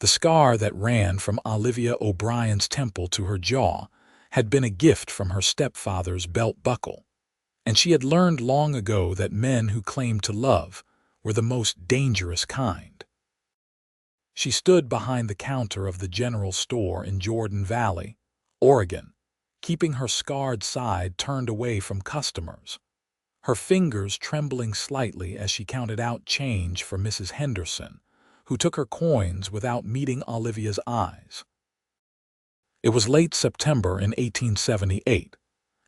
The scar that ran from Olivia O'Brien's temple to her jaw had been a gift from her stepfather's belt buckle, and she had learned long ago that men who claimed to love were the most dangerous kind. She stood behind the counter of the general store in Jordan Valley, Oregon, keeping her scarred side turned away from customers, her fingers trembling slightly as she counted out change for Mrs. Henderson, who took her coins without meeting Olivia's eyes. It was late September in 1878,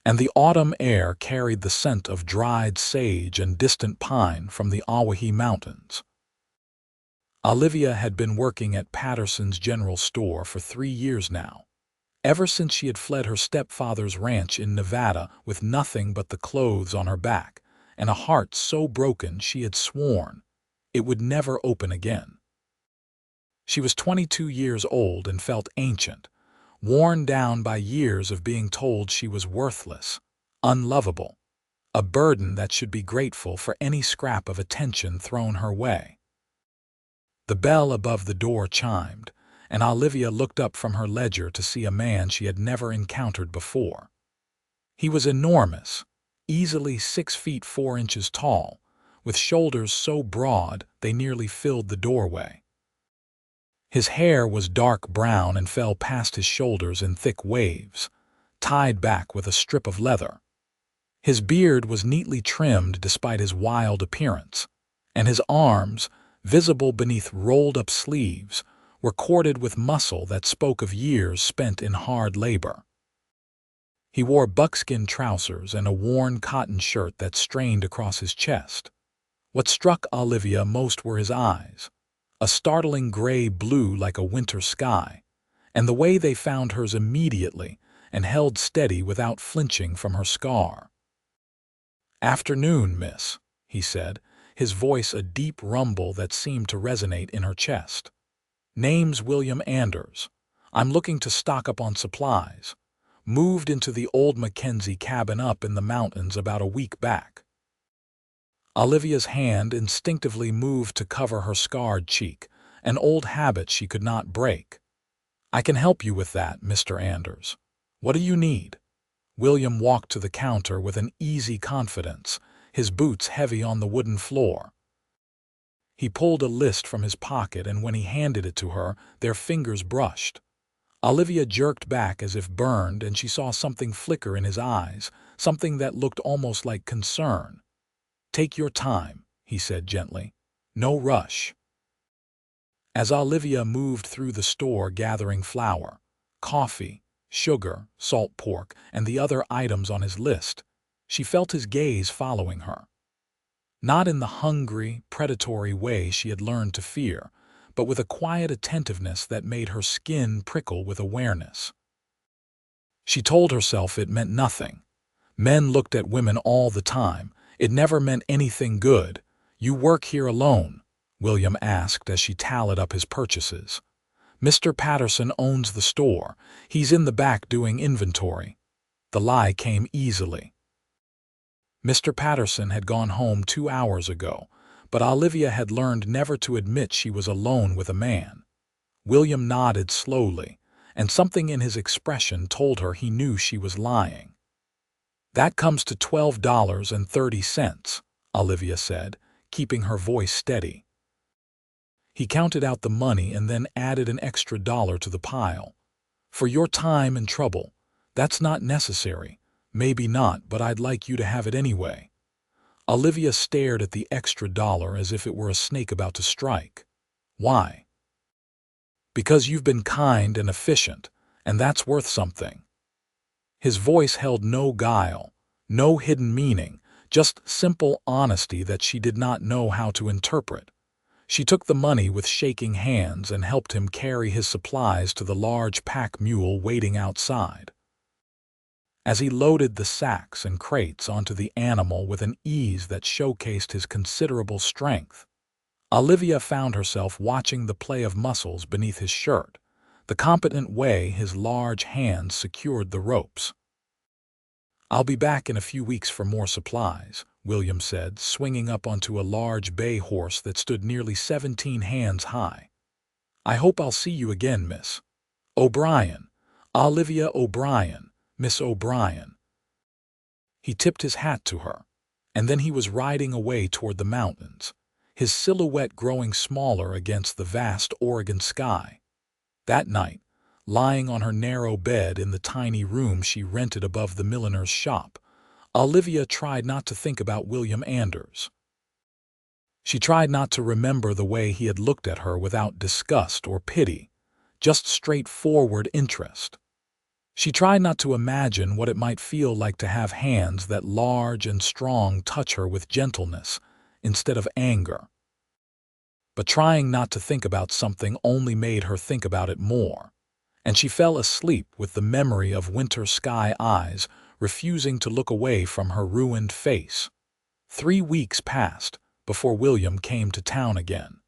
and the autumn air carried the scent of dried sage and distant pine from the Awahi Mountains. Olivia had been working at Patterson's general store for 3 years now, ever since she had fled her stepfather's ranch in Nevada with nothing but the clothes on her back and a heart so broken she had sworn it would never open again. She was 22 years old and felt ancient, worn down by years of being told she was worthless, unlovable, a burden that should be grateful for any scrap of attention thrown her way. The bell above the door chimed, and Olivia looked up from her ledger to see a man she had never encountered before. He was enormous, easily 6 feet 4 inches tall, with shoulders so broad they nearly filled the doorway. His hair was dark brown and fell past his shoulders in thick waves, tied back with a strip of leather. His beard was neatly trimmed despite his wild appearance, and his arms, visible beneath rolled-up sleeves, were corded with muscle that spoke of years spent in hard labor. He wore buckskin trousers and a worn cotton shirt that strained across his chest. What struck Olivia most were his eyes, a startling gray-blue like a winter sky, and the way they found hers immediately and held steady without flinching from her scar. "Afternoon, miss," he said, his voice a deep rumble that seemed to resonate in her chest. "Name's William Anders. I'm looking to stock up on supplies. Moved into the old Mackenzie cabin up in the mountains about a week back." Olivia's hand instinctively moved to cover her scarred cheek, an old habit she could not break. "I can help you with that, Mr. Anders. What do you need?" William walked to the counter with an easy confidence, his boots heavy on the wooden floor. He pulled a list from his pocket, and when he handed it to her, their fingers brushed. Olivia jerked back as if burned, and she saw something flicker in his eyes, something that looked almost like concern. "Take your time," he said gently. "No rush." As Olivia moved through the store gathering flour, coffee, sugar, salt pork, and the other items on his list, she felt his gaze following her. Not in the hungry, predatory way she had learned to fear, but with a quiet attentiveness that made her skin prickle with awareness. She told herself it meant nothing. Men looked at women all the time. It never meant anything good. "You work here alone?" William asked as she tallied up his purchases. "Mr. Patterson owns the store. He's in the back doing inventory." The lie came easily. Mr. Patterson had gone home 2 hours ago, but Olivia had learned never to admit she was alone with a man. William nodded slowly, and something in his expression told her he knew she was lying. "That comes to $12.30, Olivia said, keeping her voice steady. He counted out the money and then added an extra $1 to the pile. "For your time and trouble. That's not necessary. Maybe not, but I'd like you to have it anyway." Olivia stared at the extra $1 as if it were a snake about to strike. "Why?" "Because you've been kind and efficient, and that's worth something." His voice held no guile, no hidden meaning, just simple honesty that she did not know how to interpret. She took the money with shaking hands and helped him carry his supplies to the large pack mule waiting outside. As he loaded the sacks and crates onto the animal with an ease that showcased his considerable strength, Olivia found herself watching the play of muscles beneath his shirt, the competent way his large hands secured the ropes. "I'll be back in a few weeks for more supplies," William said, swinging up onto a large bay horse that stood nearly 17 hands high. I hope I'll see you again, Miss O'Brien. Olivia O'Brien, Miss O'Brien. He tipped his hat to her, and then he was riding away toward the mountains, his silhouette growing smaller against the vast Oregon sky. That night, lying on her narrow bed in the tiny room she rented above the milliner's shop, Olivia tried not to think about William Anders. She tried not to remember the way he had looked at her without disgust or pity, just straightforward interest. She tried not to imagine what it might feel like to have hands that large and strong touch her with gentleness instead of anger. But trying not to think about something only made her think about it more, and she fell asleep with the memory of winter sky eyes refusing to look away from her ruined face. 3 weeks passed before William came to town again.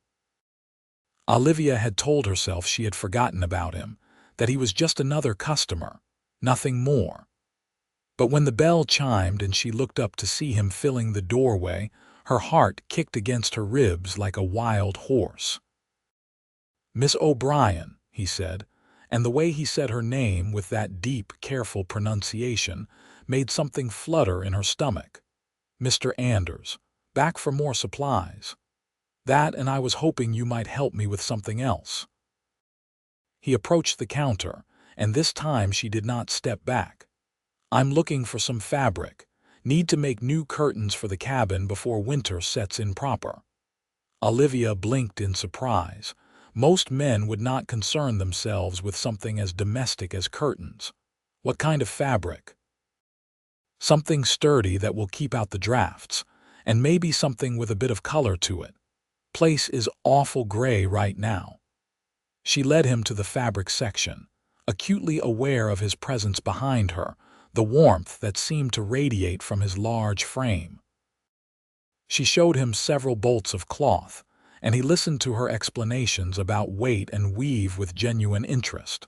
Olivia had told herself she had forgotten about him, that he was just another customer, nothing more. But when the bell chimed and she looked up to see him filling the doorway, her heart kicked against her ribs like a wild horse. "Miss O'Brien," he said, and the way he said her name with that deep, careful pronunciation made something flutter in her stomach. "Mr. Anders, back for more supplies. That, and I was hoping you might help me with something else." He approached the counter, and this time she did not step back. "I'm looking for some fabric. Need to make new curtains for the cabin before winter sets in proper." Olivia blinked in surprise. Most men would not concern themselves with something as domestic as curtains. "What kind of fabric?" "Something sturdy that will keep out the drafts, and maybe something with a bit of color to it. Place is awful gray right now." She led him to the fabric section, acutely aware of his presence behind her, the warmth that seemed to radiate from his large frame. She showed him several bolts of cloth, and he listened to her explanations about weight and weave with genuine interest.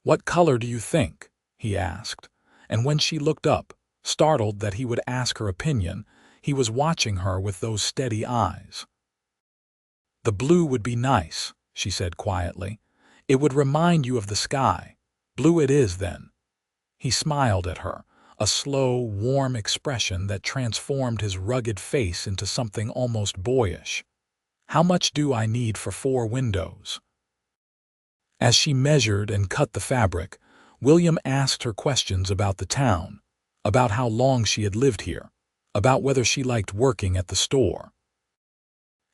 "What color do you think?" he asked, and when she looked up, startled that he would ask her opinion, he was watching her with those steady eyes. "The blue would be nice," she said quietly. "It would remind you of the sky. Blue it is, then." He smiled at her, a slow, warm expression that transformed his rugged face into something almost boyish. "How much do I need for 4 windows?" As she measured and cut the fabric, William asked her questions about the town, about how long she had lived here, about whether she liked working at the store.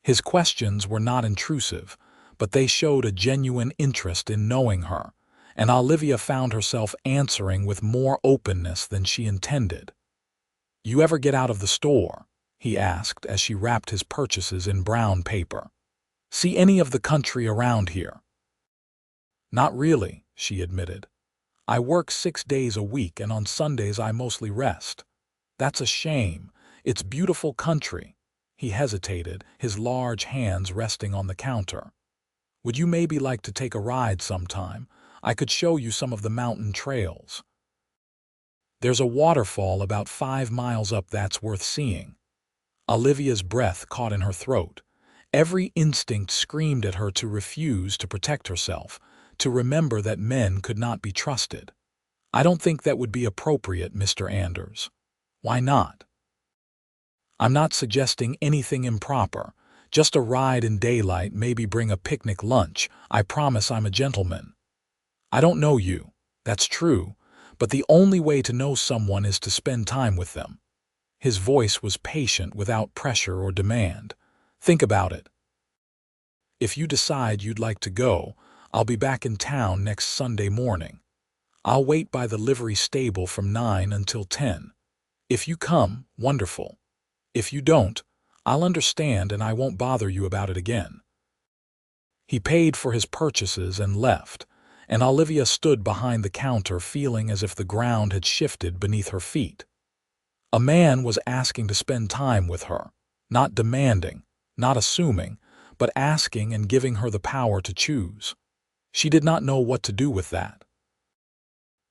His questions were not intrusive, but they showed a genuine interest in knowing her, and Olivia found herself answering with more openness than she intended. "You ever get out of the store?" he asked as she wrapped his purchases in brown paper. "See any of the country around here?" "Not really," she admitted. "I work 6 days a week, and on Sundays I mostly rest." "That's a shame. It's beautiful country." He hesitated, his large hands resting on the counter. "Would you maybe like to take a ride sometime? I could show you some of the mountain trails. There's a waterfall about 5 miles up that's worth seeing." Olivia's breath caught in her throat. Every instinct screamed at her to refuse to protect herself, to remember that men could not be trusted. "I don't think that would be appropriate, Mr. Anders." "Why not?" "I'm not suggesting anything improper. Just a ride in daylight, maybe bring a picnic lunch. I promise I'm a gentleman." "I don't know you. That's true. But the only way to know someone is to spend time with them." His voice was patient without pressure or demand. "Think about it. If you decide you'd like to go, I'll be back in town next Sunday morning. I'll wait by the livery stable from 9 until 10. If you come, wonderful. If you don't, I'll understand and I won't bother you about it again." He paid for his purchases and left, and Olivia stood behind the counter feeling as if the ground had shifted beneath her feet. A man was asking to spend time with her, not demanding, not assuming, but asking and giving her the power to choose. She did not know what to do with that.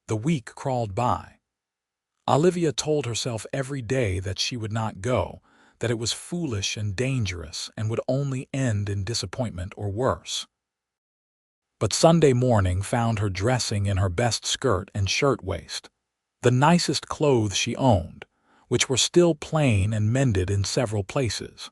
The week crawled by. Olivia told herself every day that she would not go, that it was foolish and dangerous and would only end in disappointment or worse. But Sunday morning found her dressing in her best skirt and shirtwaist, the nicest clothes she owned, which were still plain and mended in several places.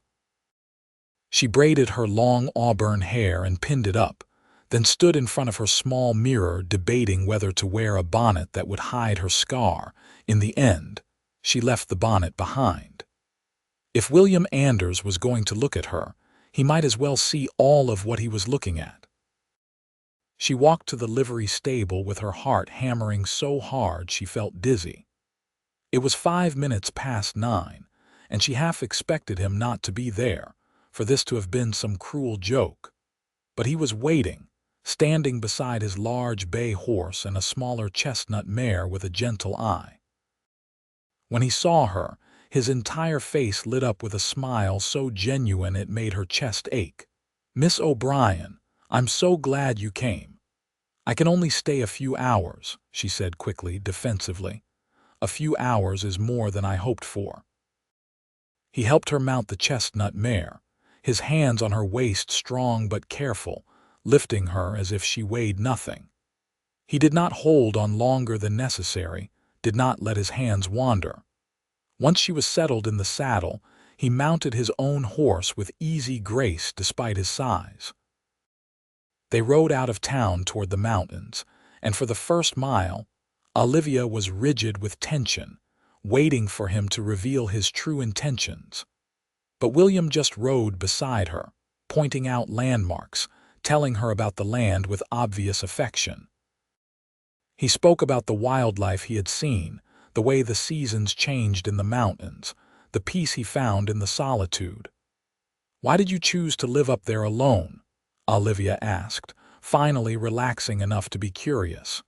She braided her long auburn hair and pinned it up, then stood in front of her small mirror debating whether to wear a bonnet that would hide her scar. In the end, she left the bonnet behind. If William Anders was going to look at her, he might as well see all of what he was looking at. She walked to the livery stable with her heart hammering so hard she felt dizzy. It was 5 minutes past 9, and she half expected him not to be there, for this to have been some cruel joke. But he was waiting, standing beside his large bay horse and a smaller chestnut mare with a gentle eye. When he saw her, his entire face lit up with a smile so genuine it made her chest ache. "Miss O'Brien, I'm so glad you came. I can only stay a few hours," she said quickly, defensively. "A few hours is more than I hoped for." He helped her mount the chestnut mare, his hands on her waist strong but careful, lifting her as if she weighed nothing. He did not hold on longer than necessary, did not let his hands wander. Once she was settled in the saddle, he mounted his own horse with easy grace despite his size. They rode out of town toward the mountains, and for the first mile, Olivia was rigid with tension, waiting for him to reveal his true intentions. But William just rode beside her, pointing out landmarks, telling her about the land with obvious affection. He spoke about the wildlife he had seen, the way the seasons changed in the mountains, the peace he found in the solitude. "Why did you choose to live up there alone?" Olivia asked, finally relaxing enough to be curious.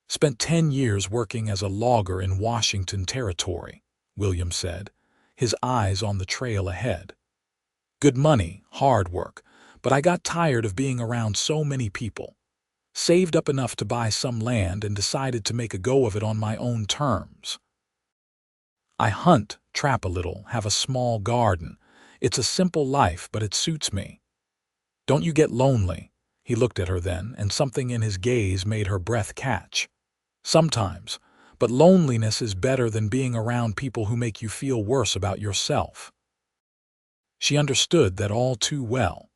"Spent 10 years working as a logger in Washington Territory," William said, his eyes on the trail ahead. "Good money, hard work, but I got tired of being around so many people. Saved up enough to buy some land and decided to make a go of it on my own terms. I hunt, trap a little, have a small garden. It's a simple life, but it suits me." "Don't you get lonely?" He looked at her then, and something in his gaze made her breath catch. "Sometimes, but loneliness is better than being around people who make you feel worse about yourself." She understood that all too well.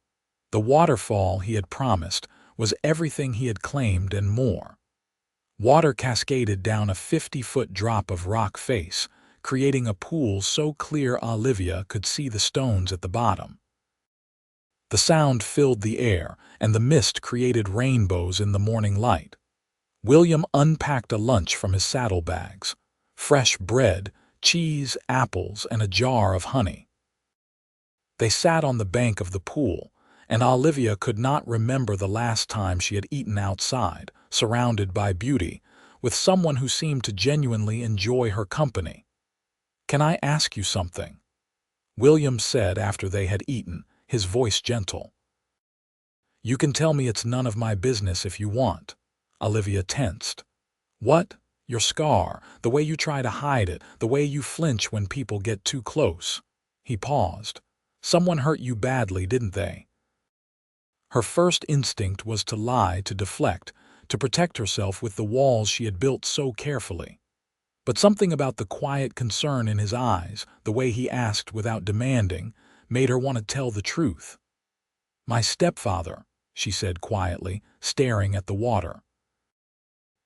The waterfall he had promised was everything he had claimed and more. Water cascaded down a 50-foot drop of rock face, creating a pool so clear Olivia could see the stones at the bottom. The sound filled the air, and the mist created rainbows in the morning light. William unpacked a lunch from his saddlebags: fresh bread, cheese, apples, and a jar of honey. They sat on the bank of the pool, and Olivia could not remember the last time she had eaten outside, surrounded by beauty, with someone who seemed to genuinely enjoy her company. "Can I ask you something?" William said after they had eaten, his voice gentle. "You can tell me it's none of my business if you want." Olivia tensed. "What? Your scar, the way you try to hide it, the way you flinch when people get too close." He paused. "Someone hurt you badly, didn't they?" Her first instinct was to lie, to deflect, to protect herself with the walls she had built so carefully. But something about the quiet concern in his eyes, the way he asked without demanding, made her want to tell the truth. "My stepfather," she said quietly, staring at the water.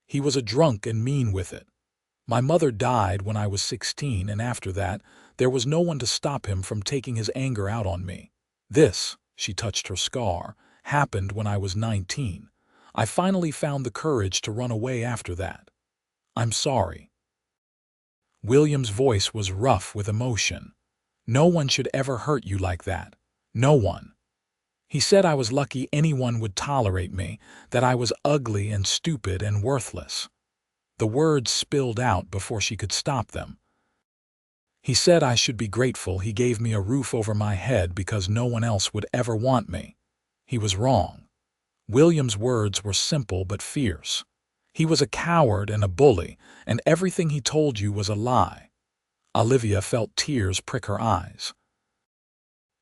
"He was a drunk and mean with it. My mother died when I was 16, and after that, there was no one to stop him from taking his anger out on me. This," she touched her scar, "happened when I was 19. I finally found the courage to run away after that. I'm sorry." William's voice was rough with emotion. "No one should ever hurt you like that. No one. He said I was lucky anyone would tolerate me, that I was ugly and stupid and worthless." The words spilled out before she could stop them. "He said I should be grateful he gave me a roof over my head because no one else would ever want me. He was wrong." William's words were simple but fierce. "He was a coward and a bully, and everything he told you was a lie." Olivia felt tears prick her eyes.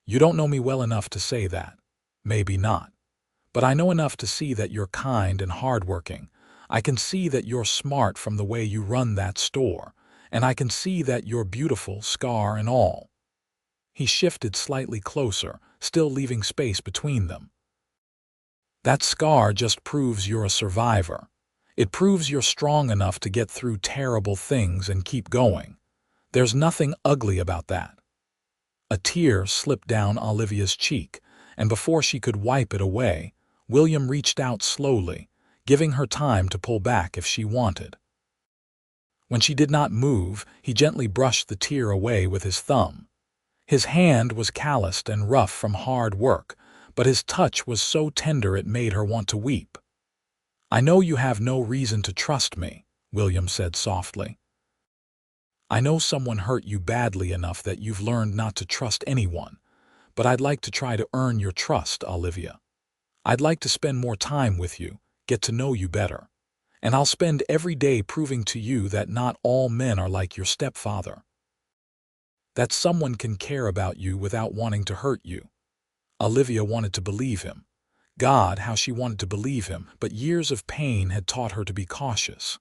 "You don't know me well enough to say that. Maybe not. but I know enough to see that you're kind and hardworking. I can see that you're smart from the way you run that store, and I can see that you're beautiful, scar and all." He shifted slightly closer, still leaving space between them. "That scar just proves you're a survivor. It proves you're strong enough to get through terrible things and keep going. There's nothing ugly about that." A tear slipped down Olivia's cheek, and before she could wipe it away, William reached out slowly, giving her time to pull back if she wanted. When she did not move, he gently brushed the tear away with his thumb. His hand was calloused and rough from hard work, but his touch was so tender it made her want to weep. "I know you have no reason to trust me," William said softly. "I know someone hurt you badly enough that you've learned not to trust anyone, but I'd like to try to earn your trust, Olivia. I'd like to spend more time with you, get to know you better. And I'll spend every day proving to you that not all men are like your stepfather. That someone can care about you without wanting to hurt you." Olivia wanted to believe him. God, how she wanted to believe him, but years of pain had taught her to be cautious.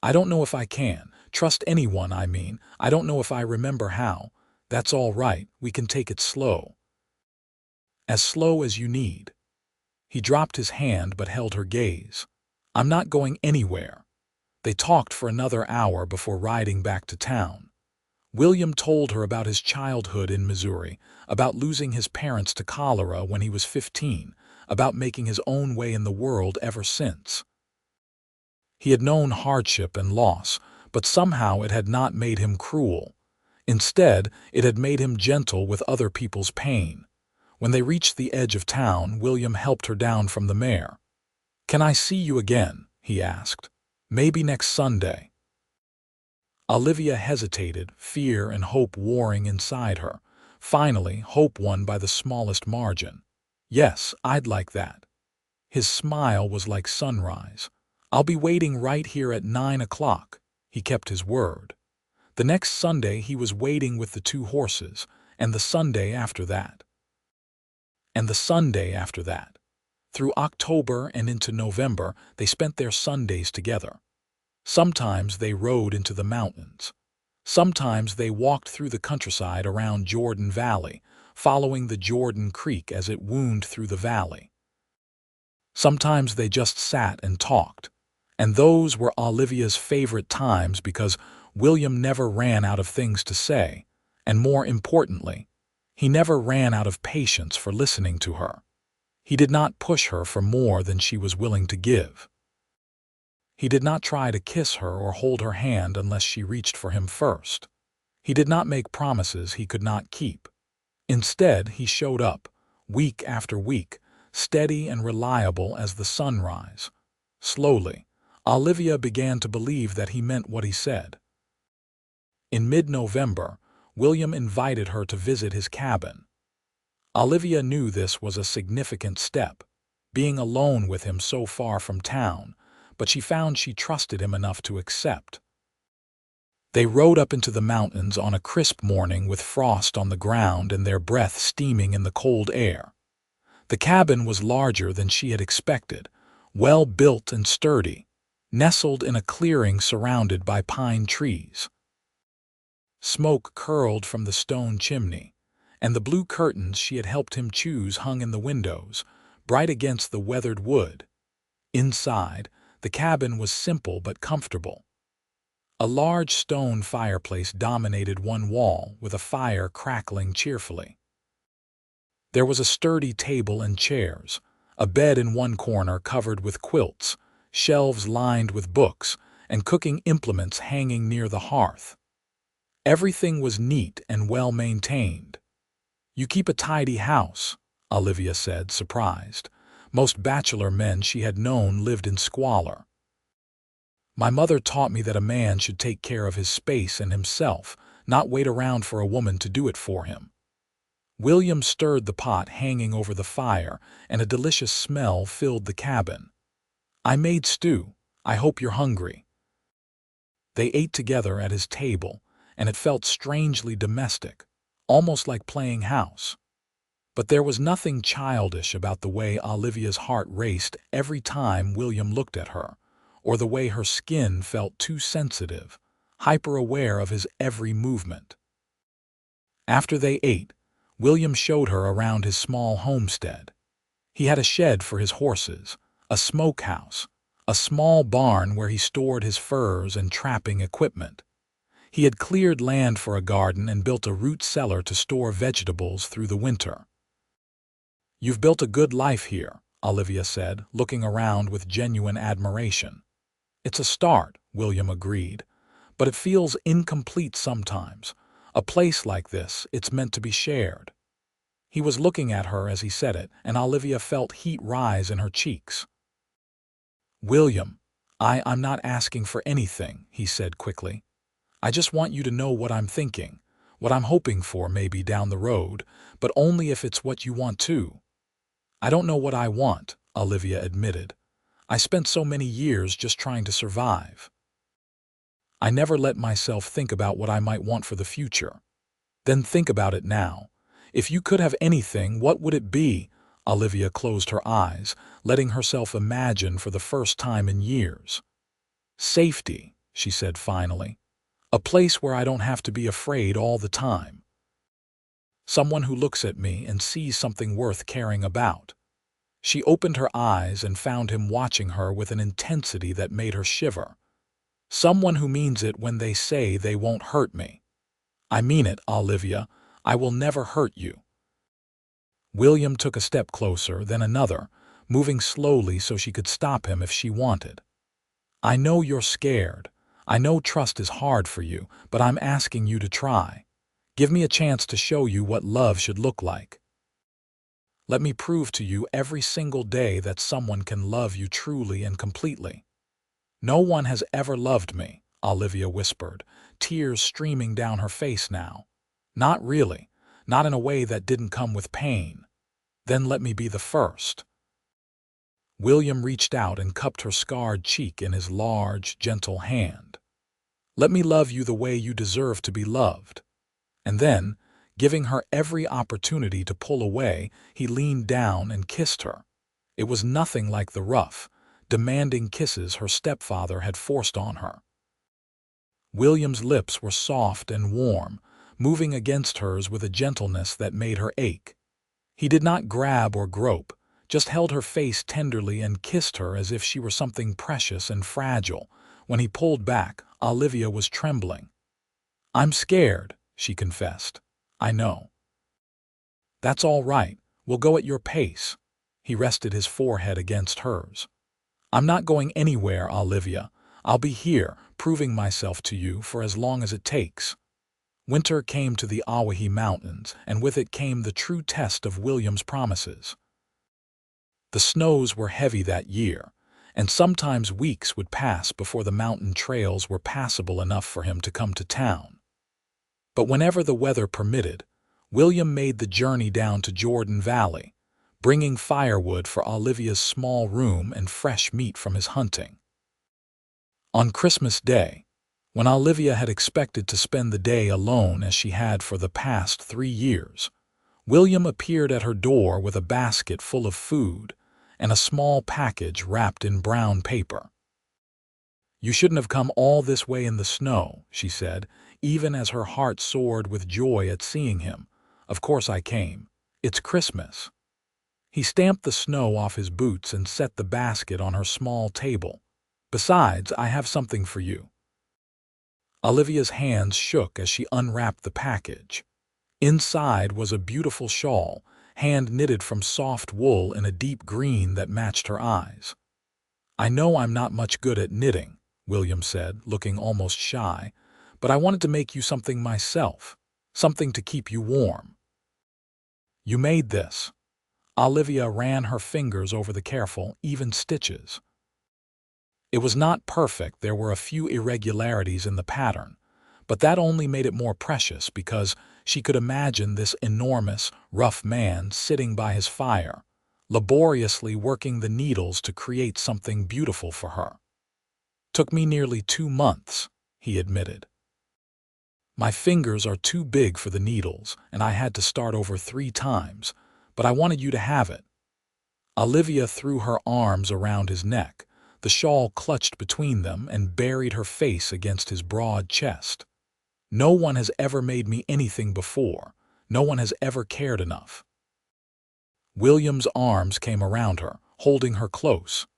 "I don't know if I can. Trust anyone, I mean. I don't know if I remember how. That's all right, we can take it slow. As slow as you need." He dropped his hand but held her gaze. "I'm not going anywhere." They talked for another hour before riding back to town. William told her about his childhood in Missouri, about losing his parents to cholera when he was 15, about making his own way in the world ever since. He had known hardship and loss, but somehow it had not made him cruel. Instead, it had made him gentle with other people's pain. When they reached the edge of town, William helped her down from the mare. "Can I see you again?" he asked. "Maybe next Sunday." Olivia hesitated, fear and hope warring inside her. Finally, hope won by the smallest margin. "Yes, I'd like that." His smile was like sunrise. "I'll be waiting right here at 9 o'clock. He kept his word. The next Sunday he was waiting with the 2 horses, and the Sunday after that. And the Sunday after that. Through October and into November, they spent their Sundays together. Sometimes they rode into the mountains. Sometimes they walked through the countryside around Jordan Valley, following the Jordan Creek as it wound through the valley. Sometimes they just sat and talked, and those were Olivia's favorite times because William never ran out of things to say, and more importantly, he never ran out of patience for listening to her. He did not push her for more than she was willing to give. He did not try to kiss her or hold her hand unless she reached for him first. He did not make promises he could not keep. Instead, he showed up, week after week, steady and reliable as the sunrise. Slowly, Olivia began to believe that he meant what he said. In mid-November, William invited her to visit his cabin. Olivia knew this was a significant step, being alone with him so far from town, but she found she trusted him enough to accept. They rode up into the mountains on a crisp morning with frost on the ground and their breath steaming in the cold air. The cabin was larger than she had expected, well built and sturdy, nestled in a clearing surrounded by pine trees. Smoke curled from the stone chimney, and the blue curtains she had helped him choose hung in the windows, bright against the weathered wood. Inside, the cabin was simple but comfortable. A large stone fireplace dominated one wall, with a fire crackling cheerfully. There was a sturdy table and chairs, a bed in one corner covered with quilts, shelves lined with books, and cooking implements hanging near the hearth. Everything was neat and well maintained. "You keep a tidy house," Olivia said, surprised. Most bachelor men she had known lived in squalor. "My mother taught me that a man should take care of his space and himself, not wait around for a woman to do it for him." William stirred the pot hanging over the fire, and a delicious smell filled the cabin. "I made stew. I hope you're hungry." They ate together at his table, and it felt strangely domestic, almost like playing house. But there was nothing childish about the way Olivia's heart raced every time William looked at her, or the way her skin felt too sensitive, hyper-aware of his every movement. After they ate, William showed her around his small homestead. He had a shed for his horses, a smokehouse, a small barn where he stored his furs and trapping equipment. He had cleared land for a garden and built a root cellar to store vegetables through the winter. "You've built a good life here," Olivia said, looking around with genuine admiration. "It's a start," William agreed, "but it feels incomplete sometimes. A place like this, it's meant to be shared." He was looking at her as he said it, and Olivia felt heat rise in her cheeks. "William, I'm not asking for anything," he said quickly. "I just want you to know what I'm thinking, what I'm hoping for maybe down the road, but only if it's what you want too." "I don't know what I want," Olivia admitted. "I spent so many years just trying to survive. I never let myself think about what I might want for the future." "Then think about it now. If you could have anything, what would it be?" Olivia closed her eyes, letting herself imagine for the first time in years. "Safety," she said finally. "A place where I don't have to be afraid all the time. Someone who looks at me and sees something worth caring about." She opened her eyes and found him watching her with an intensity that made her shiver. "Someone who means it when they say they won't hurt me." "I mean it, Olivia. I will never hurt you." William took a step closer, then another, moving slowly so she could stop him if she wanted. "I know you're scared. I know trust is hard for you, but I'm asking you to try. Give me a chance to show you what love should look like. Let me prove to you every single day that someone can love you truly and completely." "No one has ever loved me," Olivia whispered, tears streaming down her face now. "Not really, not in a way that didn't come with pain." "Then let me be the first." William reached out and cupped her scarred cheek in his large, gentle hand. "Let me love you the way you deserve to be loved." And then, giving her every opportunity to pull away, he leaned down and kissed her. It was nothing like the rough, demanding kisses her stepfather had forced on her. William's lips were soft and warm, moving against hers with a gentleness that made her ache. He did not grab or grope, just held her face tenderly and kissed her as if she were something precious and fragile. When he pulled back, Olivia was trembling. "I'm scared," she confessed. "I know." "That's all right. We'll go at your pace." He rested his forehead against hers. "I'm not going anywhere, Olivia. I'll be here, proving myself to you for as long as it takes." Winter came to the Awahi Mountains, and with it came the true test of William's promises. The snows were heavy that year, and sometimes weeks would pass before the mountain trails were passable enough for him to come to town. But whenever the weather permitted, William made the journey down to Jordan Valley, bringing firewood for Olivia's small room and fresh meat from his hunting. On Christmas Day, when Olivia had expected to spend the day alone as she had for the past 3 years, William appeared at her door with a basket full of food and a small package wrapped in brown paper. "You shouldn't have come all this way in the snow," she said, even as her heart soared with joy at seeing him. "Of course I came. It's Christmas." He stamped the snow off his boots and set the basket on her small table. "Besides, I have something for you." Olivia's hands shook as she unwrapped the package. Inside was a beautiful shawl, hand-knitted from soft wool in a deep green that matched her eyes. "I know I'm not much good at knitting," William said, looking almost shy, "but I wanted to make you something myself, something to keep you warm." "You made this." Olivia ran her fingers over the careful, even stitches. It was not perfect, there were a few irregularities in the pattern, but that only made it more precious because she could imagine this enormous, rough man sitting by his fire, laboriously working the needles to create something beautiful for her. "Took me nearly 2 months," he admitted. "My fingers are too big for the needles, and I had to start over 3 times, but I wanted you to have it." Olivia threw her arms around his neck, the shawl clutched between them, and buried her face against his broad chest. "No one has ever made me anything before. No one has ever cared enough." William's arms came around her, holding her close.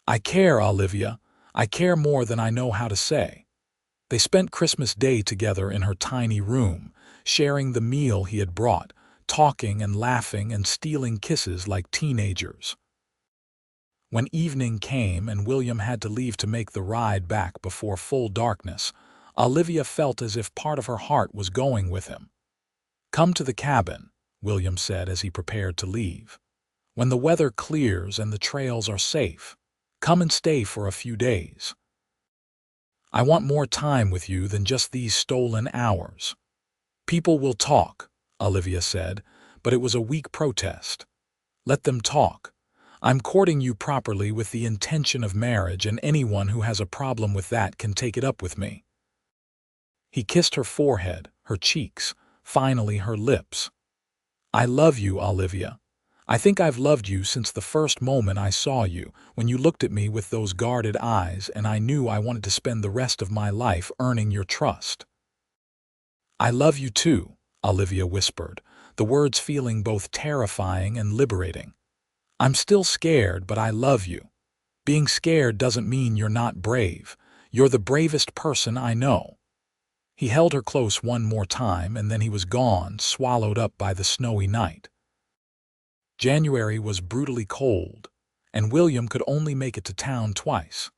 "I care, Olivia. I care more than I know how to say." They spent Christmas Day together in her tiny room, sharing the meal he had brought, talking and laughing and stealing kisses like teenagers. When evening came and William had to leave to make the ride back before full darkness, Olivia felt as if part of her heart was going with him. "Come to the cabin," William said as he prepared to leave. "When the weather clears and the trails are safe, come and stay for a few days. I want more time with you than just these stolen hours." "People will talk," Olivia said, but it was a weak protest. "Let them talk. I'm courting you properly with the intention of marriage, and anyone who has a problem with that can take it up with me." He kissed her forehead, her cheeks, finally her lips. "I love you, Olivia. I think I've loved you since the first moment I saw you, when you looked at me with those guarded eyes, and I knew I wanted to spend the rest of my life earning your trust." "I love you too," Olivia whispered, the words feeling both terrifying and liberating. "I'm still scared, but I love you. Being scared doesn't mean you're not brave. You're the bravest person I know." He held her close one more time, and then he was gone, swallowed up by the snowy night. January was brutally cold, and William could only make it to town twice.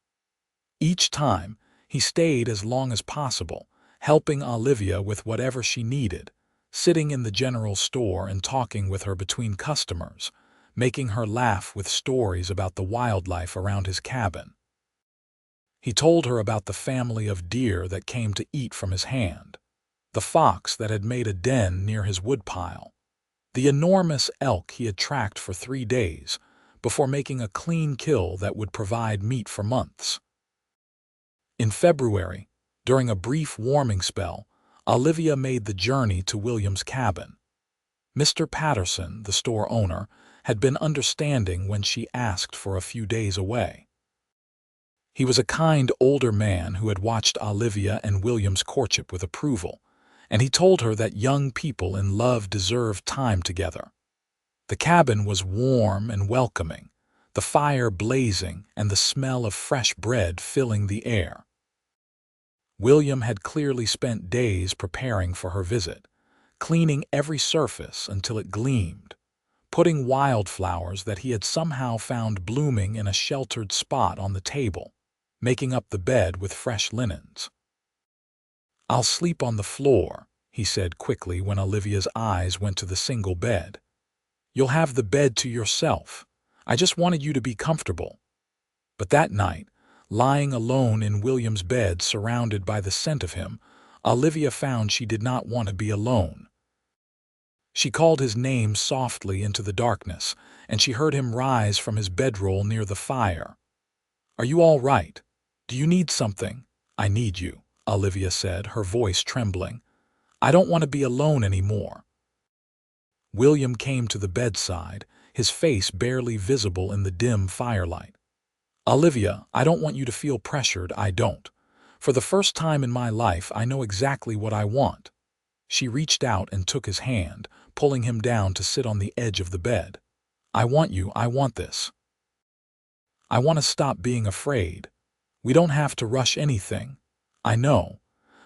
Each time, he stayed as long as possible, helping Olivia with whatever she needed, sitting in the general store and talking with her between customers, making her laugh with stories about the wildlife around his cabin. He told her about the family of deer that came to eat from his hand, the fox that had made a den near his woodpile, the enormous elk he had tracked for 3 days before making a clean kill that would provide meat for months. In February, during a brief warming spell, Olivia made the journey to William's cabin. Mr. Patterson, the store owner, had been understanding when she asked for a few days away. He was a kind older man who had watched Olivia and William's courtship with approval, and he told her that young people in love deserve time together. The cabin was warm and welcoming, the fire blazing and the smell of fresh bread filling the air. William had clearly spent days preparing for her visit, cleaning every surface until it gleamed, putting wildflowers that he had somehow found blooming in a sheltered spot on the table, making up the bed with fresh linens. "I'll sleep on the floor," he said quickly when Olivia's eyes went to the single bed. "You'll have the bed to yourself. I just wanted you to be comfortable." But that night, lying alone in William's bed surrounded by the scent of him, Olivia found she did not want to be alone. She called his name softly into the darkness, and she heard him rise from his bedroll near the fire. "Are you all right? Do you need something?" "I need you," Olivia said, her voice trembling. "I don't want to be alone anymore." William came to the bedside, his face barely visible in the dim firelight. "Olivia, I don't want you to feel pressured, I don't. For the first time in my life, I know exactly what I want." She reached out and took his hand, pulling him down to sit on the edge of the bed. "I want you, I want this. I want to stop being afraid. We don't have to rush anything. I know.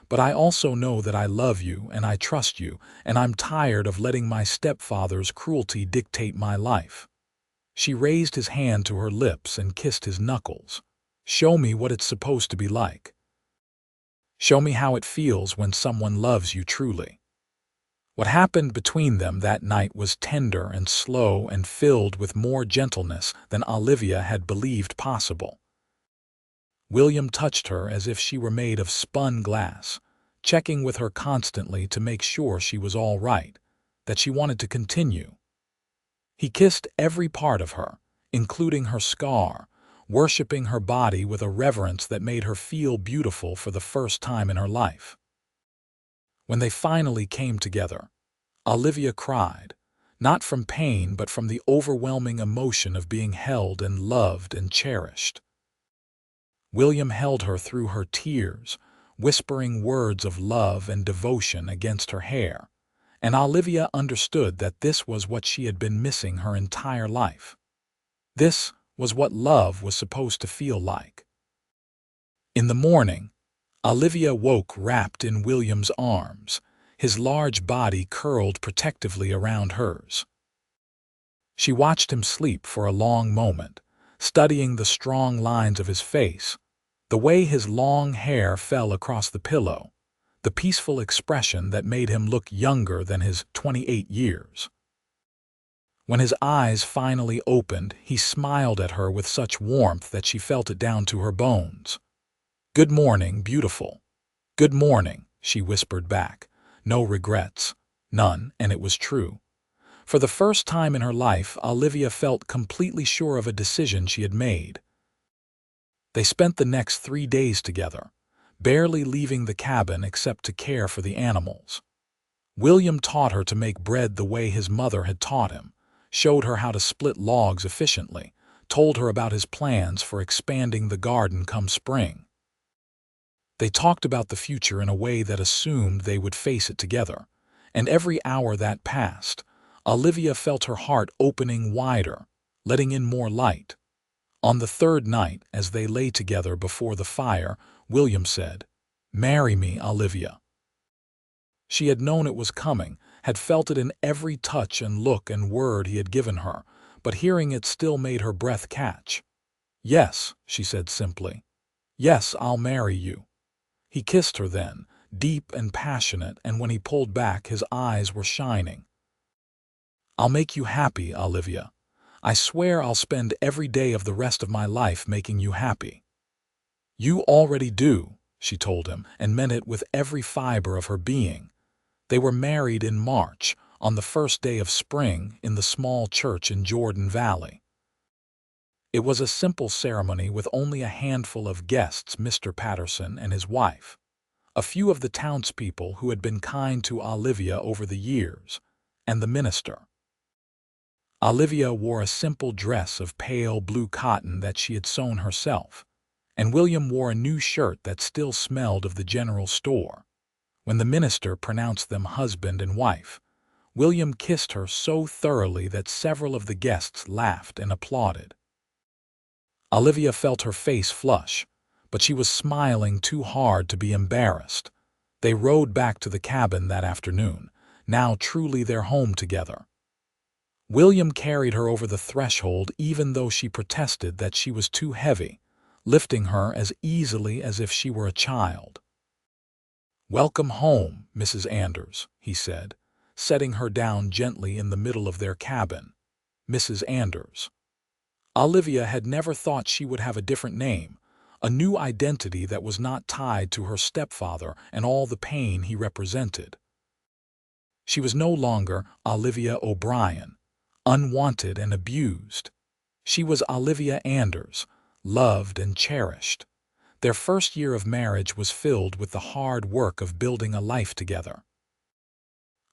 But I also know that I love you and I trust you, and I'm tired of letting my stepfather's cruelty dictate my life." She raised his hand to her lips and kissed his knuckles. "Show me what it's supposed to be like. Show me how it feels when someone loves you truly." What happened between them that night was tender and slow and filled with more gentleness than Olivia had believed possible. William touched her as if she were made of spun glass, checking with her constantly to make sure she was all right, that she wanted to continue. He kissed every part of her, including her scar, worshiping her body with a reverence that made her feel beautiful for the first time in her life. When they finally came together, Olivia cried, not from pain but from the overwhelming emotion of being held and loved and cherished. William held her through her tears, whispering words of love and devotion against her hair, and Olivia understood that this was what she had been missing her entire life. This was what love was supposed to feel like. In the morning, Olivia woke wrapped in William's arms, his large body curled protectively around hers. She watched him sleep for a long moment, studying the strong lines of his face, the way his long hair fell across the pillow, the peaceful expression that made him look younger than his 28 years. When his eyes finally opened, he smiled at her with such warmth that she felt it down to her bones. "Good morning, beautiful." "Good morning," she whispered back. No regrets. None, and it was true. For the first time in her life, Olivia felt completely sure of a decision she had made. They spent the next 3 days together, barely leaving the cabin except to care for the animals. William taught her to make bread the way his mother had taught him, showed her how to split logs efficiently, told her about his plans for expanding the garden come spring. They talked about the future in a way that assumed they would face it together, and every hour that passed, Olivia felt her heart opening wider, letting in more light. On the third night, as they lay together before the fire, William said, "Marry me, Olivia." She had known it was coming, had felt it in every touch and look and word he had given her, but hearing it still made her breath catch. "Yes," she said simply. "Yes, I'll marry you." He kissed her then, deep and passionate, and when he pulled back, his eyes were shining. "I'll make you happy, Olivia. I swear I'll spend every day of the rest of my life making you happy." "You already do," she told him, and meant it with every fiber of her being. They were married in March, on the first day of spring, in the small church in Jordan Valley. It was a simple ceremony with only a handful of guests, Mr. Patterson and his wife, a few of the townspeople who had been kind to Olivia over the years, and the minister. Olivia wore a simple dress of pale blue cotton that she had sewn herself, and William wore a new shirt that still smelled of the general store. When the minister pronounced them husband and wife, William kissed her so thoroughly that several of the guests laughed and applauded. Olivia felt her face flush, but she was smiling too hard to be embarrassed. They rode back to the cabin that afternoon, now truly their home together. William carried her over the threshold even though she protested that she was too heavy, lifting her as easily as if she were a child. "Welcome home, Mrs. Anders," he said, setting her down gently in the middle of their cabin. Mrs. Anders. Olivia had never thought she would have a different name, a new identity that was not tied to her stepfather and all the pain he represented. She was no longer Olivia O'Brien, unwanted and abused. She was Olivia Anders, loved and cherished. Their first year of marriage was filled with the hard work of building a life together.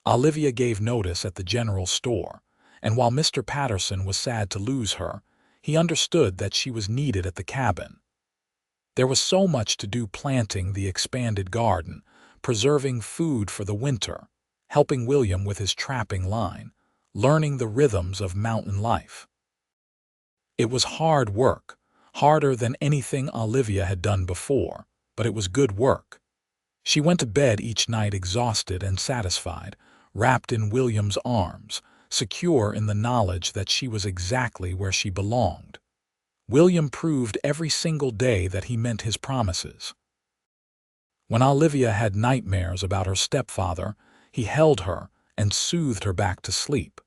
Olivia gave notice at the general store, and while Mr. Patterson was sad to lose her, he understood that she was needed at the cabin. There was so much to do, planting the expanded garden, preserving food for the winter, helping William with his trapping line, learning the rhythms of mountain life. It was hard work, harder than anything Olivia had done before, but it was good work. She went to bed each night exhausted and satisfied, wrapped in William's arms, secure in the knowledge that she was exactly where she belonged. William proved every single day that he meant his promises. When Olivia had nightmares about her stepfather, he held her and soothed her back to sleep.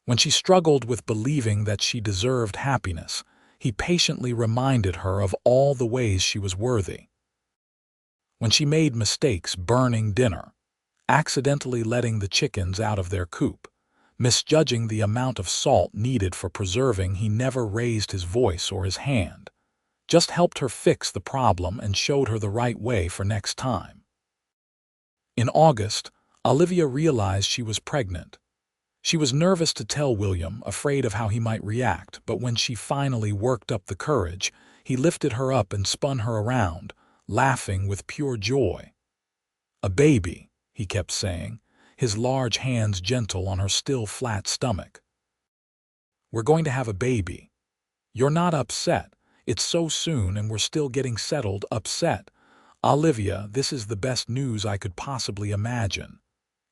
When she struggled with believing that she deserved happiness, he patiently reminded her of all the ways she was worthy. When she made mistakes burning dinner, accidentally letting the chickens out of their coop, misjudging the amount of salt needed for preserving, he never raised his voice or his hand, just helped her fix the problem and showed her the right way for next time. In August, Olivia realized she was pregnant. She was nervous to tell William, afraid of how he might react, but when she finally worked up the courage, he lifted her up and spun her around, laughing with pure joy. "A baby," he kept saying, his large hands gentle on her still flat stomach. "We're going to have a baby. You're not upset. It's so soon and we're still getting settled. Upset? Olivia, this is the best news I could possibly imagine."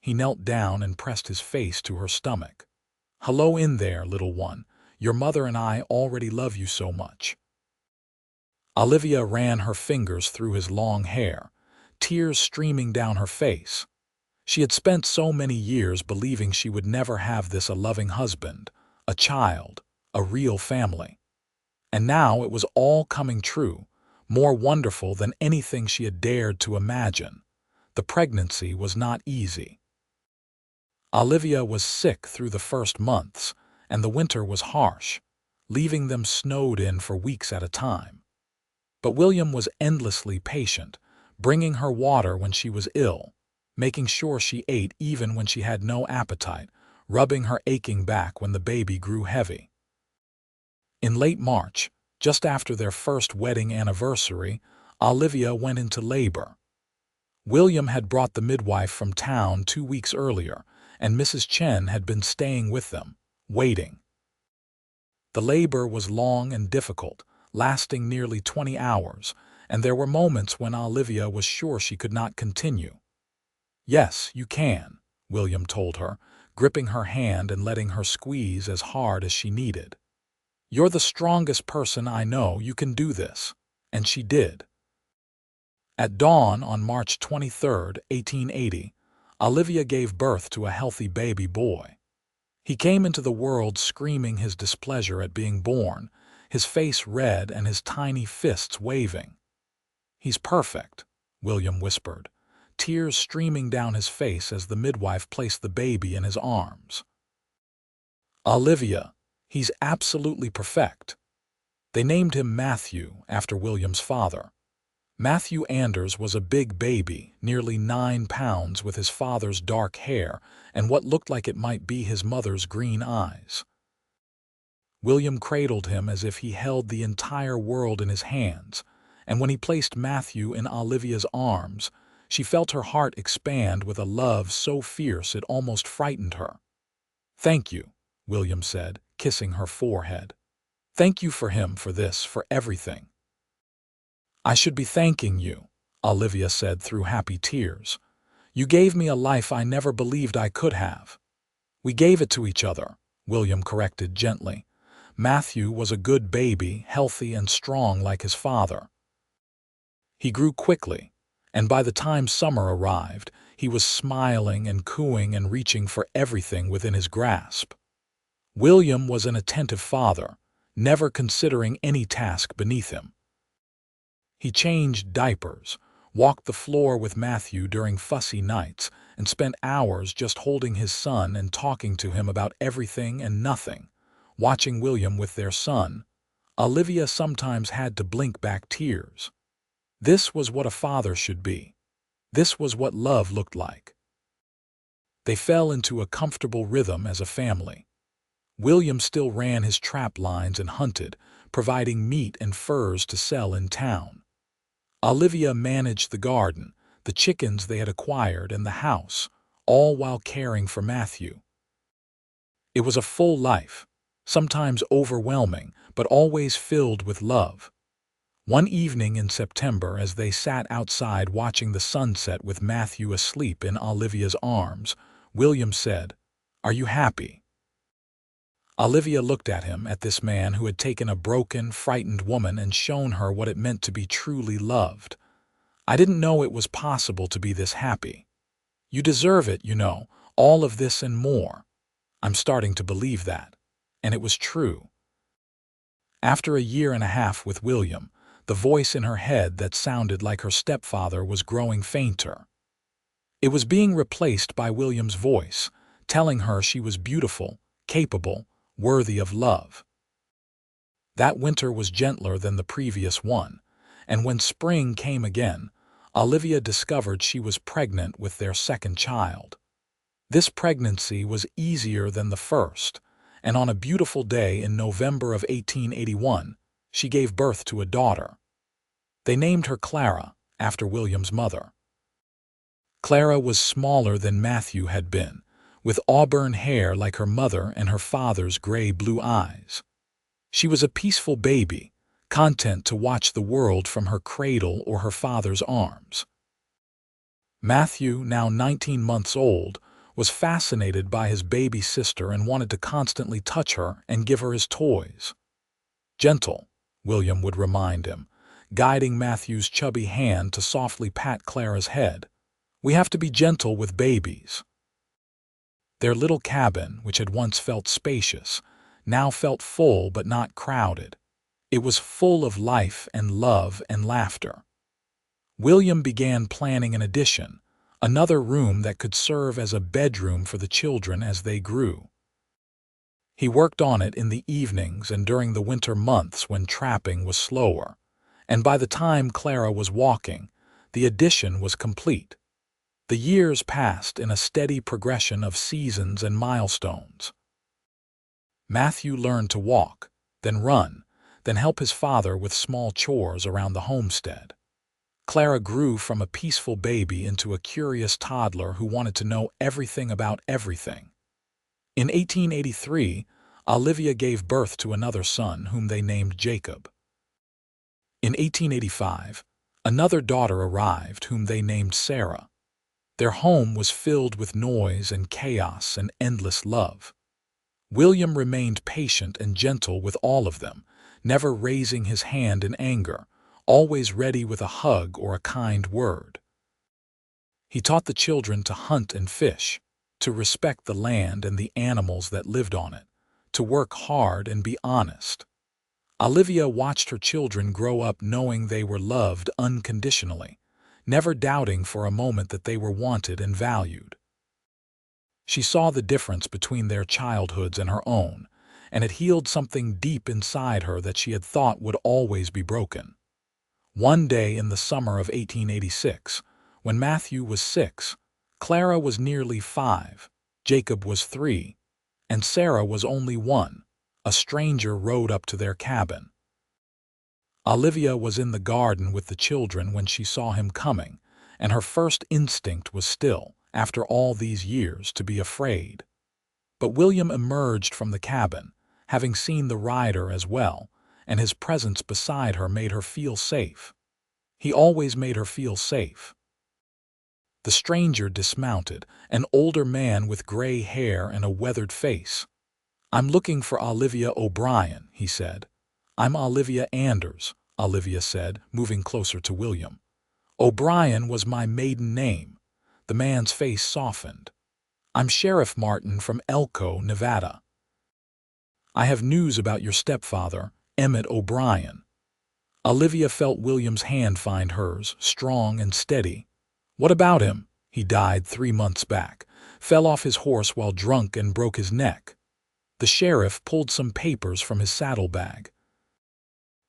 He knelt down and pressed his face to her stomach. "Hello in there, little one. Your mother and I already love you so much." Olivia ran her fingers through his long hair, tears streaming down her face. She had spent so many years believing she would never have this, a loving husband, a child, a real family. And now it was all coming true, more wonderful than anything she had dared to imagine. The pregnancy was not easy. Olivia was sick through the first months, and the winter was harsh, leaving them snowed in for weeks at a time. But William was endlessly patient, bringing her water when she was ill, making sure she ate even when she had no appetite, rubbing her aching back when the baby grew heavy. In late March, just after their first wedding anniversary, Olivia went into labor. William had brought the midwife from town 2 weeks earlier, and Mrs. Chen had been staying with them, waiting. The labor was long and difficult, lasting nearly 20 hours, and there were moments when Olivia was sure she could not continue. "Yes, you can," William told her, gripping her hand and letting her squeeze as hard as she needed. "You're the strongest person I know. You can do this." And she did. At dawn on March 23, 1880, Olivia gave birth to a healthy baby boy. He came into the world screaming his displeasure at being born, his face red and his tiny fists waving. "He's perfect," William whispered, tears streaming down his face as the midwife placed the baby in his arms. "Olivia, he's absolutely perfect." They named him Matthew after William's father. Matthew Anders was a big baby, nearly 9 pounds, with his father's dark hair and what looked like it might be his mother's green eyes. William cradled him as if he held the entire world in his hands, and when he placed Matthew in Olivia's arms, she felt her heart expand with a love so fierce it almost frightened her. "Thank you," William said, kissing her forehead. "Thank you for him, for this, for everything." "I should be thanking you," Olivia said through happy tears. "You gave me a life I never believed I could have." "We gave it to each other," William corrected gently. "Matthew was a good baby, healthy and strong like his father. He grew quickly, and by the time summer arrived, he was smiling and cooing and reaching for everything within his grasp." William was an attentive father, never considering any task beneath him. He changed diapers, walked the floor with Matthew during fussy nights, and spent hours just holding his son and talking to him about everything and nothing. Watching William with their son, Olivia sometimes had to blink back tears. This was what a father should be. This was what love looked like. They fell into a comfortable rhythm as a family. William still ran his trap lines and hunted, providing meat and furs to sell in town. Olivia managed the garden, the chickens they had acquired, and the house, all while caring for Matthew. It was a full life, sometimes overwhelming, but always filled with love. One evening in September, as they sat outside watching the sunset with Matthew asleep in Olivia's arms, William said, "Are you happy?" Olivia looked at him, at this man who had taken a broken, frightened woman and shown her what it meant to be truly loved. "I didn't know it was possible to be this happy. You deserve it, you know, all of this and more." I'm starting to believe that. And it was true. After a year and a half with William, the voice in her head that sounded like her stepfather was growing fainter. It was being replaced by William's voice, telling her she was beautiful, capable, worthy of love. That winter was gentler than the previous one, and when spring came again, Olivia discovered she was pregnant with their second child. This pregnancy was easier than the first, and on a beautiful day in November of 1881, she gave birth to a daughter. They named her Clara, after William's mother. Clara was smaller than Matthew had been, with auburn hair like her mother and her father's gray-blue eyes. She was a peaceful baby, content to watch the world from her cradle or her father's arms. Matthew, now 19 months old, was fascinated by his baby sister and wanted to constantly touch her and give her his toys. "Gentle," William would remind him, guiding Matthew's chubby hand to softly pat Clara's head. "We have to be gentle with babies." Their little cabin, which had once felt spacious, now felt full but not crowded. It was full of life and love and laughter. William began planning an addition, another room that could serve as a bedroom for the children as they grew. He worked on it in the evenings and during the winter months when trapping was slower, and by the time Clara was walking, the addition was complete. The years passed in a steady progression of seasons and milestones. Matthew learned to walk, then run, then help his father with small chores around the homestead. Clara grew from a peaceful baby into a curious toddler who wanted to know everything about everything. In 1883, Olivia gave birth to another son whom they named Jacob. In 1885, another daughter arrived whom they named Sarah. Their home was filled with noise and chaos and endless love. William remained patient and gentle with all of them, never raising his hand in anger, always ready with a hug or a kind word. He taught the children to hunt and fish, to respect the land and the animals that lived on it, to work hard and be honest. Olivia watched her children grow up knowing they were loved unconditionally, never doubting for a moment that they were wanted and valued. She saw the difference between their childhoods and her own, and it healed something deep inside her that she had thought would always be broken. One day in the summer of 1886, when Matthew was 6, Clara was nearly 5, Jacob was 3, and Sarah was only 1, a stranger rode up to their cabin. Olivia was in the garden with the children when she saw him coming, and her first instinct was still, after all these years, to be afraid. But William emerged from the cabin, having seen the rider as well, and his presence beside her made her feel safe. He always made her feel safe. The stranger dismounted, an older man with gray hair and a weathered face. "I'm looking for Olivia O'Brien," he said. "I'm Olivia Anders," Olivia said, moving closer to William. "O'Brien was my maiden name." The man's face softened. "I'm Sheriff Martin from Elko, Nevada. I have news about your stepfather, Emmett O'Brien." Olivia felt William's hand find hers, strong and steady. "What about him?" "He died 3 months back, fell off his horse while drunk and broke his neck." The sheriff pulled some papers from his saddlebag.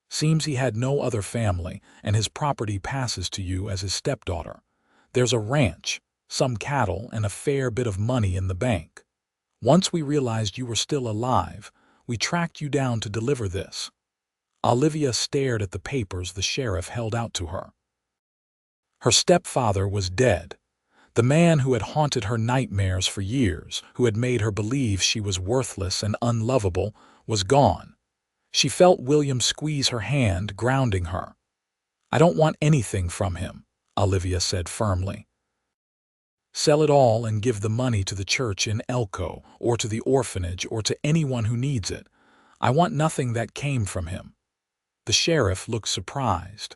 "Seems he had no other family, and his property passes to you as his stepdaughter. There's a ranch, some cattle, and a fair bit of money in the bank. Once we realized you were still alive, we tracked you down to deliver this." Olivia stared at the papers the sheriff held out to her. Her stepfather was dead. The man who had haunted her nightmares for years, who had made her believe she was worthless and unlovable, was gone. She felt William squeeze her hand, grounding her. "I don't want anything from him," Olivia said firmly. "Sell it all and give the money to the church in Elko, or to the orphanage, or to anyone who needs it. I want nothing that came from him." The sheriff looked surprised.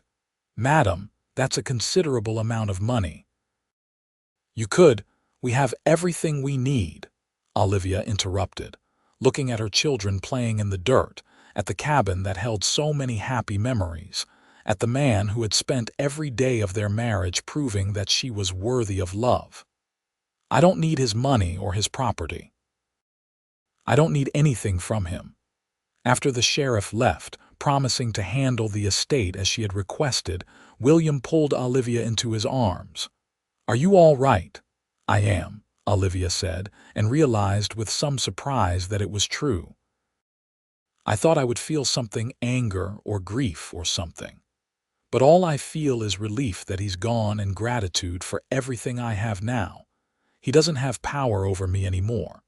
"Madam, that's a considerable amount of money." "You could. We have everything we need," Olivia interrupted, looking at her children playing in the dirt, at the cabin that held so many happy memories, at the man who had spent every day of their marriage proving that she was worthy of love. "I don't need his money or his property. I don't need anything from him." After the sheriff left, promising to handle the estate as she had requested, William pulled Olivia into his arms. "Are you all right?" "I am," Olivia said, and realized with some surprise that it was true. I thought I would feel something, anger or grief or something. But all I feel is relief that he's gone and gratitude for everything I have now. He doesn't have power over me anymore.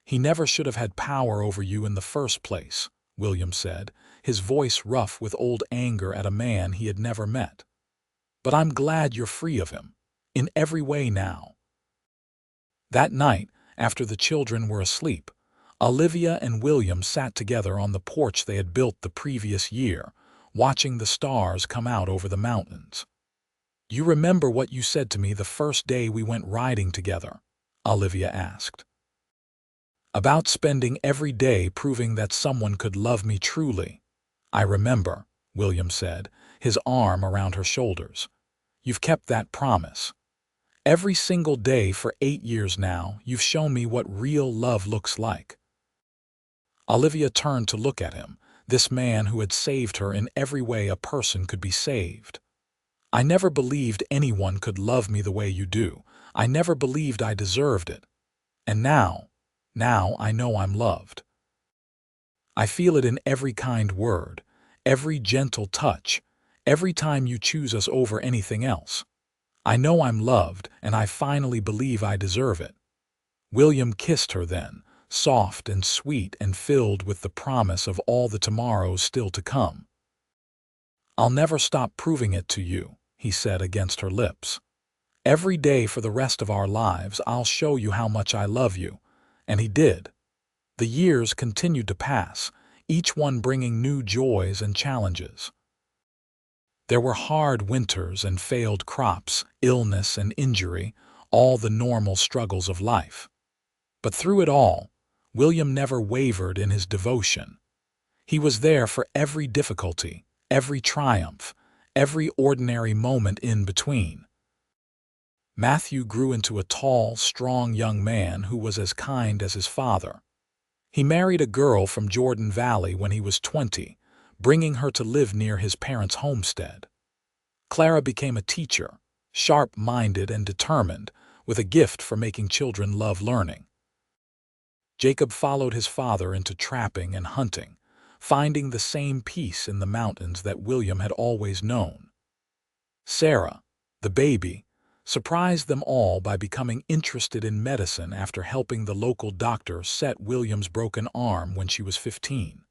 He never should have had power over you in the first place, William said, his voice rough with old anger at a man he had never met. But I'm glad you're free of him, in every way now. That night, after the children were asleep, Olivia and William sat together on the porch they had built the previous year, watching the stars come out over the mountains. You remember what you said to me the first day we went riding together? Olivia asked. About spending every day proving that someone could love me truly. I remember, William said, his arm around her shoulders. You've kept that promise. Every single day for 8 years now, you've shown me what real love looks like. Olivia turned to look at him, this man who had saved her in every way a person could be saved. I never believed anyone could love me the way you do. I never believed I deserved it. And now I know I'm loved. I feel it in every kind word, every gentle touch, every time you choose us over anything else. I know I'm loved, and I finally believe I deserve it. William kissed her then, soft and sweet and filled with the promise of all the tomorrows still to come. I'll never stop proving it to you, he said against her lips. Every day for the rest of our lives I'll show you how much I love you. And he did. The years continued to pass, each one bringing new joys and challenges. There were hard winters and failed crops, illness and injury, all the normal struggles of life. But through it all, William never wavered in his devotion. He was there for every difficulty, every triumph, every ordinary moment in between. Matthew grew into a tall, strong young man who was as kind as his father. He married a girl from Jordan Valley when he was 20, bringing her to live near his parents' homestead. Clara became a teacher, sharp-minded and determined, with a gift for making children love learning. Jacob followed his father into trapping and hunting, finding the same peace in the mountains that William had always known. Sarah, the baby, surprised them all by becoming interested in medicine after helping the local doctor set William's broken arm when she was 15.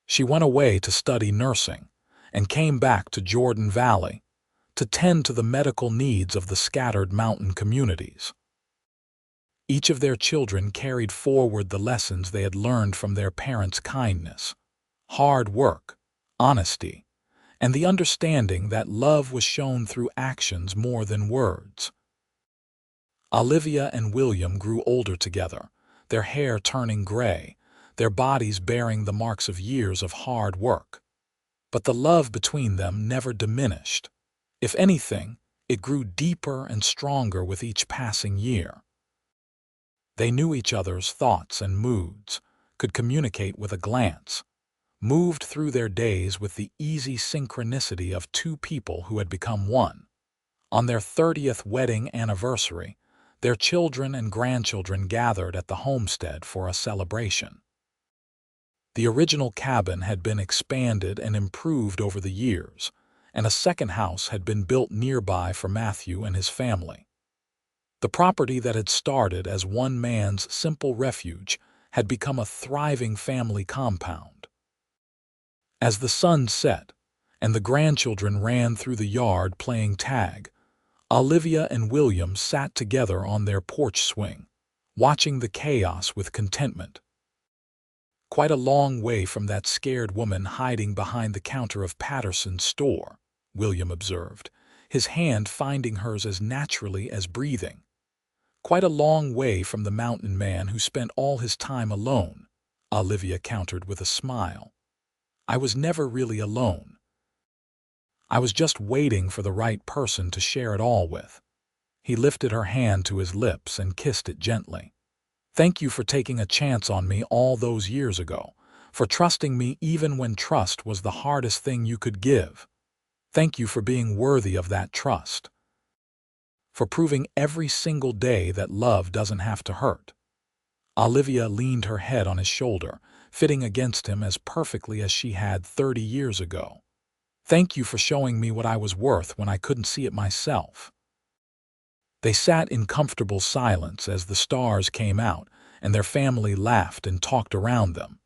She went away to study nursing and came back to Jordan Valley to tend to the medical needs of the scattered mountain communities. Each of their children carried forward the lessons they had learned from their parents' kindness, hard work, honesty, and the understanding that love was shown through actions more than words. Olivia and William grew older together, their hair turning gray, their bodies bearing the marks of years of hard work. But the love between them never diminished. If anything, it grew deeper and stronger with each passing year. They knew each other's thoughts and moods, could communicate with a glance, moved through their days with the easy synchronicity of two people who had become one. On their 30th wedding anniversary, their children and grandchildren gathered at the homestead for a celebration. The original cabin had been expanded and improved over the years, and a second house had been built nearby for Matthew and his family. The property that had started as one man's simple refuge had become a thriving family compound. As the sun set, and the grandchildren ran through the yard playing tag, Olivia and William sat together on their porch swing, watching the chaos with contentment. Quite a long way from that scared woman hiding behind the counter of Patterson's store, William observed, his hand finding hers as naturally as breathing. Quite a long way from the mountain man who spent all his time alone, Olivia countered with a smile. I was never really alone. I was just waiting for the right person to share it all with. He lifted her hand to his lips and kissed it gently. Thank you for taking a chance on me all those years ago, for trusting me even when trust was the hardest thing you could give. Thank you for being worthy of that trust. for proving every single day that love doesn't have to hurt. Olivia leaned her head on his shoulder, fitting against him as perfectly as she had 30 years ago. Thank you for showing me what I was worth when I couldn't see it myself. They sat in comfortable silence as the stars came out and their family laughed and talked around them.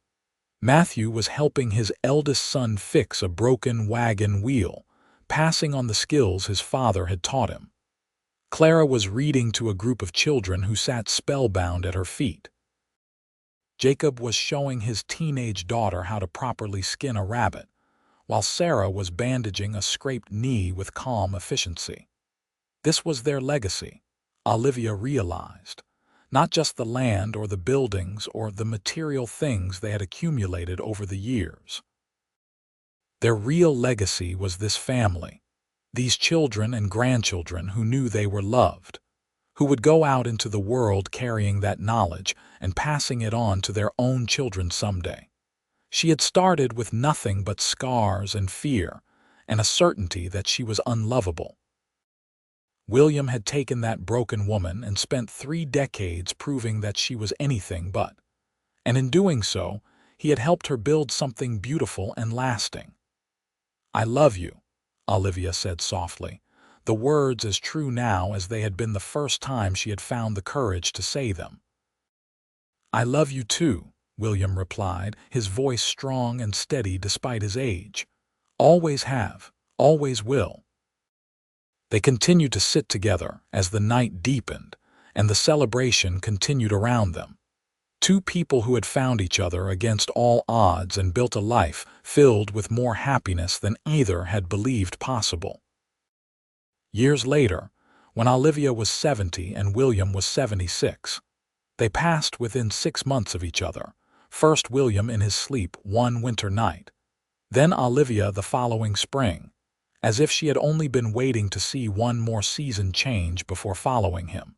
Matthew was helping his eldest son fix a broken wagon wheel, passing on the skills his father had taught him. Clara was reading to a group of children who sat spellbound at her feet. Jacob was showing his teenage daughter how to properly skin a rabbit, while Sarah was bandaging a scraped knee with calm efficiency. This was their legacy, Olivia realized, not just the land or the buildings or the material things they had accumulated over the years. Their real legacy was this family, these children and grandchildren who knew they were loved, who would go out into the world carrying that knowledge and passing it on to their own children someday. She had started with nothing but scars and fear, and a certainty that she was unlovable. William had taken that broken woman and spent 3 decades proving that she was anything but. And in doing so, he had helped her build something beautiful and lasting. "I love you," Olivia said softly, the words as true now as they had been the first time she had found the courage to say them. "I love you too," William replied, his voice strong and steady despite his age. "Always have, always will." They continued to sit together as the night deepened and the celebration continued around them. Two people who had found each other against all odds and built a life filled with more happiness than either had believed possible. Years later, when Olivia was 70 and William was 76, they passed within 6 months of each other, first William in his sleep one winter night, then Olivia the following spring, as if she had only been waiting to see one more season change before following him.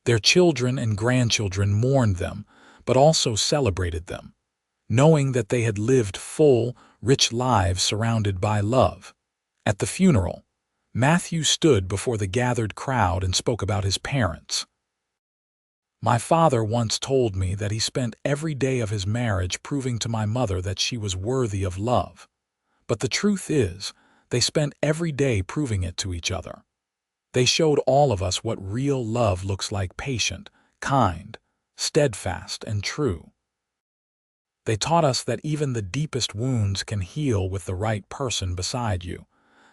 Their children and grandchildren mourned them, but also celebrated them, knowing that they had lived full, rich lives surrounded by love. At the funeral, Matthew stood before the gathered crowd and spoke about his parents. "My father once told me that he spent every day of his marriage proving to my mother that she was worthy of love. But the truth is, they spent every day proving it to each other. They showed all of us what real love looks like: patient, kind, steadfast, and true. They taught us that even the deepest wounds can heal with the right person beside you,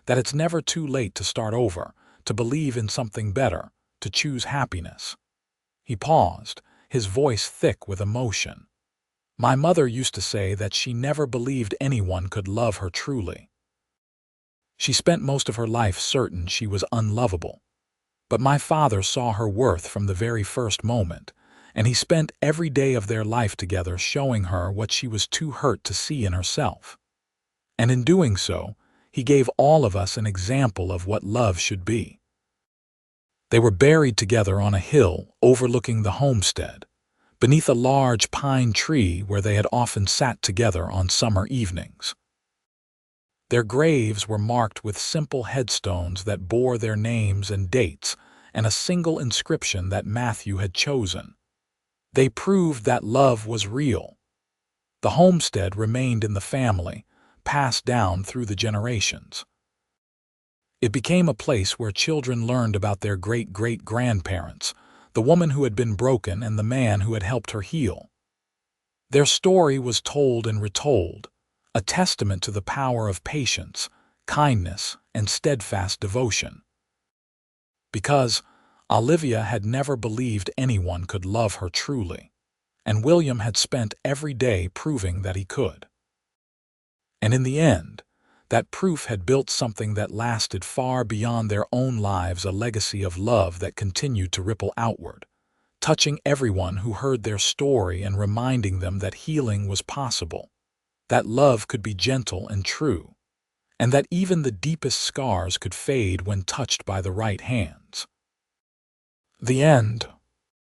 that it's never too late to start over, to believe in something better, to choose happiness." He paused, his voice thick with emotion. "My mother used to say that she never believed anyone could love her truly. She spent most of her life certain she was unlovable. But my father saw her worth from the very first moment, and he spent every day of their life together showing her what she was too hurt to see in herself. And in doing so, he gave all of us an example of what love should be." They were buried together on a hill overlooking the homestead, beneath a large pine tree where they had often sat together on summer evenings. Their graves were marked with simple headstones that bore their names and dates, and a single inscription that Matthew had chosen. They proved that love was real. The homestead remained in the family, passed down through the generations. It became a place where children learned about their great-great-grandparents, the woman who had been broken and the man who had helped her heal. Their story was told and retold, a testament to the power of patience, kindness, and steadfast devotion. Because Olivia had never believed anyone could love her truly, and William had spent every day proving that he could. And in the end, that proof had built something that lasted far beyond their own lives, a legacy of love that continued to ripple outward, touching everyone who heard their story and reminding them that healing was possible, that love could be gentle and true, and that even the deepest scars could fade when touched by the right hands. The end.